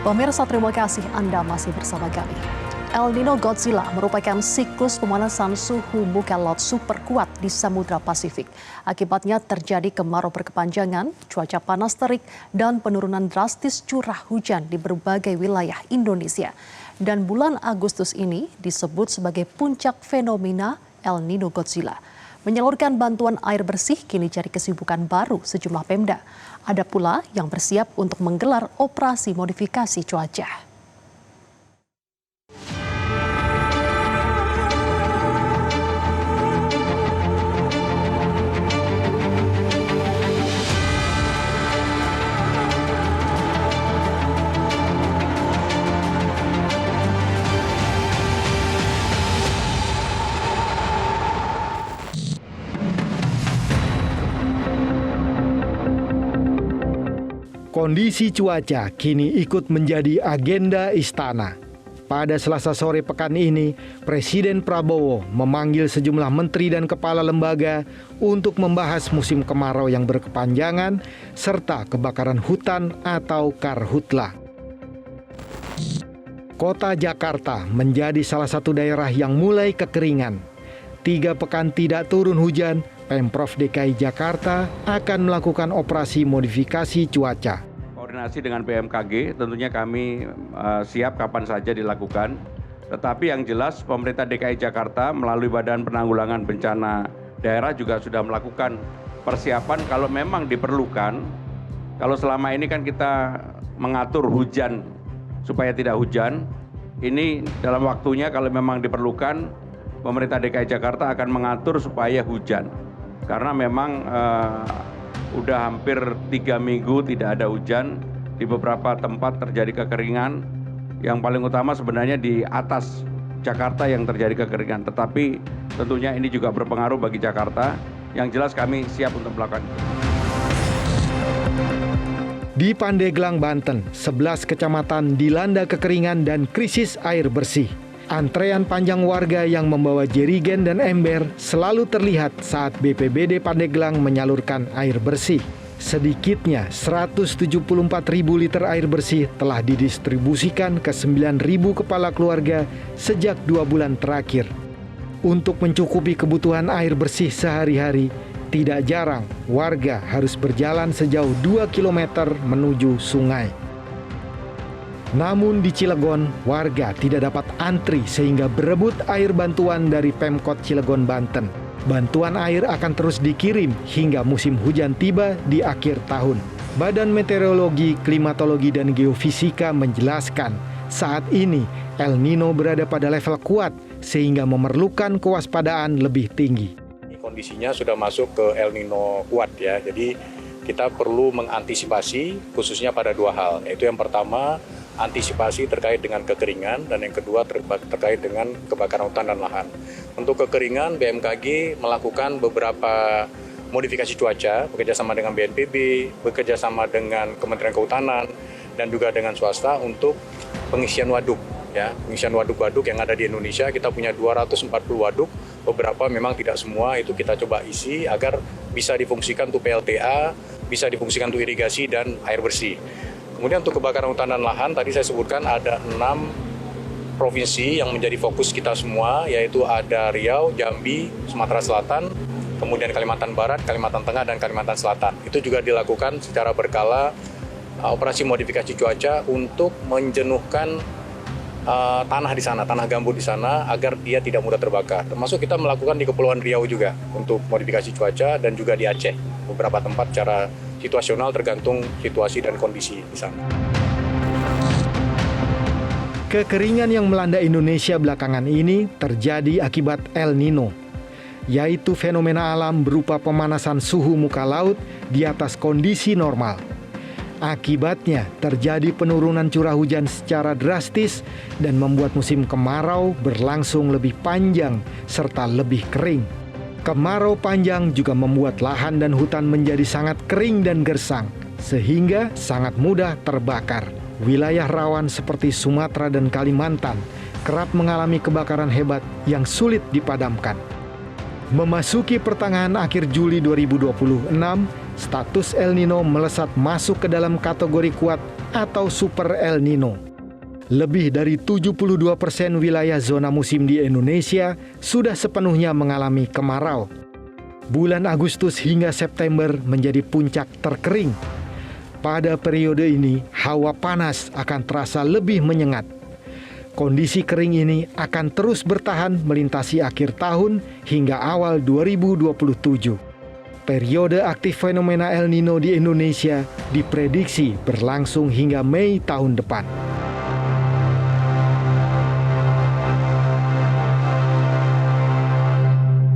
Pemirsa, terima kasih Anda masih bersama kami. El Nino Godzilla merupakan siklus pemanasan suhu muka laut super kuat di Samudra Pasifik. Akibatnya terjadi kemarau berkepanjangan, cuaca panas terik, dan penurunan drastis curah hujan di berbagai wilayah Indonesia. Dan bulan Agustus ini disebut sebagai puncak fenomena El Nino Godzilla. Menyalurkan bantuan air bersih kini jadi kesibukan baru sejumlah Pemda. Ada pula yang bersiap untuk menggelar operasi modifikasi cuaca. Kondisi cuaca kini ikut menjadi agenda istana. Pada Selasa sore pekan ini, Presiden Prabowo memanggil sejumlah menteri dan kepala lembaga untuk membahas musim kemarau yang berkepanjangan serta kebakaran hutan atau karhutla. Kota Jakarta menjadi salah satu daerah yang mulai kekeringan. 3 pekan tidak turun hujan, Pemprov DKI Jakarta akan melakukan operasi modifikasi cuaca. Koordinasi dengan BMKG, tentunya kami siap kapan saja dilakukan. Tetapi yang jelas pemerintah DKI Jakarta melalui Badan Penanggulangan Bencana Daerah juga sudah melakukan persiapan kalau memang diperlukan. Kalau selama ini kan kita mengatur hujan supaya tidak hujan, ini dalam waktunya kalau memang diperlukan, pemerintah DKI Jakarta akan mengatur supaya hujan. Karena memang udah hampir 3 minggu tidak ada hujan, di beberapa tempat terjadi kekeringan. Yang paling utama sebenarnya di atas Jakarta yang terjadi kekeringan, tetapi tentunya ini juga berpengaruh bagi Jakarta. Yang jelas kami siap untuk melakukan itu. Di Pandeglang, Banten, 11 kecamatan dilanda kekeringan dan krisis air bersih. Antrean panjang warga yang membawa jerigen dan ember selalu terlihat saat BPBD Pandeglang menyalurkan air bersih. Sedikitnya 174.000 liter air bersih telah didistribusikan ke 9.000 kepala keluarga sejak 2 bulan terakhir. Untuk mencukupi kebutuhan air bersih sehari-hari, tidak jarang warga harus berjalan sejauh 2 km menuju sungai. Namun di Cilegon, warga tidak dapat antri sehingga berebut air bantuan dari Pemkot Cilegon, Banten. Bantuan air akan terus dikirim hingga musim hujan tiba di akhir tahun. Badan Meteorologi, Klimatologi, dan Geofisika menjelaskan saat ini El Nino berada pada level kuat sehingga memerlukan kewaspadaan lebih tinggi. Kondisinya sudah masuk ke El Nino kuat ya, jadi kita perlu mengantisipasi khususnya pada 2 hal, yaitu yang pertama antisipasi terkait dengan kekeringan dan yang kedua terkait dengan kebakaran hutan dan lahan. Untuk kekeringan, BMKG melakukan beberapa modifikasi cuaca bekerjasama dengan BNPB, bekerjasama dengan Kementerian Kehutanan dan juga dengan swasta untuk pengisian waduk. Ya, pengisian waduk-waduk yang ada di Indonesia, kita punya 240 waduk, beberapa memang tidak semua itu kita coba isi agar bisa difungsikan untuk PLTA, bisa difungsikan untuk irigasi dan air bersih. Kemudian untuk kebakaran hutan dan lahan, tadi saya sebutkan ada 6 provinsi yang menjadi fokus kita semua, yaitu ada Riau, Jambi, Sumatera Selatan, kemudian Kalimantan Barat, Kalimantan Tengah, dan Kalimantan Selatan. Itu juga dilakukan secara berkala operasi modifikasi cuaca untuk menjenuhkan tanah di sana, tanah gambut di sana agar dia tidak mudah terbakar. Termasuk kita melakukan di Kepulauan Riau juga untuk modifikasi cuaca dan juga di Aceh, beberapa tempat secara situasional tergantung situasi dan kondisi di sana. Kekeringan yang melanda Indonesia belakangan ini terjadi akibat El Nino, yaitu fenomena alam berupa pemanasan suhu muka laut di atas kondisi normal. Akibatnya terjadi penurunan curah hujan secara drastis dan membuat musim kemarau berlangsung lebih panjang serta lebih kering. Kemarau panjang juga membuat lahan dan hutan menjadi sangat kering dan gersang, sehingga sangat mudah terbakar. Wilayah rawan seperti Sumatera dan Kalimantan kerap mengalami kebakaran hebat yang sulit dipadamkan. Memasuki pertengahan akhir Juli 2026, status El Nino melesat masuk ke dalam kategori kuat atau Super El Nino. Lebih dari 72% wilayah zona musim di Indonesia sudah sepenuhnya mengalami kemarau. Bulan Agustus hingga September menjadi puncak terkering. Pada periode ini, hawa panas akan terasa lebih menyengat. Kondisi kering ini akan terus bertahan melintasi akhir tahun hingga awal 2027. Periode aktif fenomena El Nino di Indonesia diprediksi berlangsung hingga Mei tahun depan.